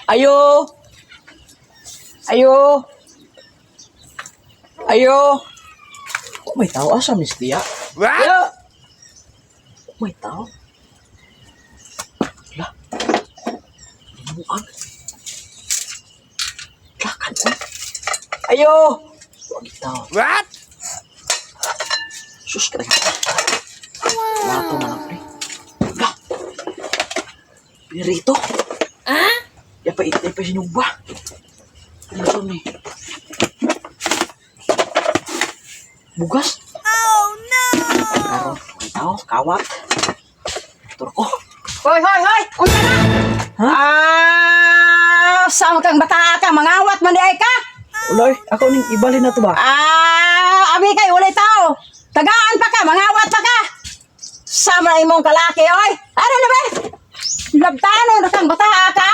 Ayo. Ayo. Ayo. Oh, may tao asa, Miss Tia? What? Ayo. Oh, may tao. Lah. Limuan. Lakan ko. Ayo. Wag tao. What? Sus, kaya. Wato na lang, pre. Lah. Pirito. Ah? Ya pa sinugba. Ano ni? Bugas. Oh no! Karon, tao, kawat. Turko. Hoy, hoy, hoy! Unsa na? Ha? Sama kang bata ka, mangawat man di ay ka? Uloy, ako ning ibalin na to ba? Abi kay uli tao. Tagaan pa ka, mangawat pa ka. Sama imong kalaki, oy. Ano na ba? Labtano na kang bata ka.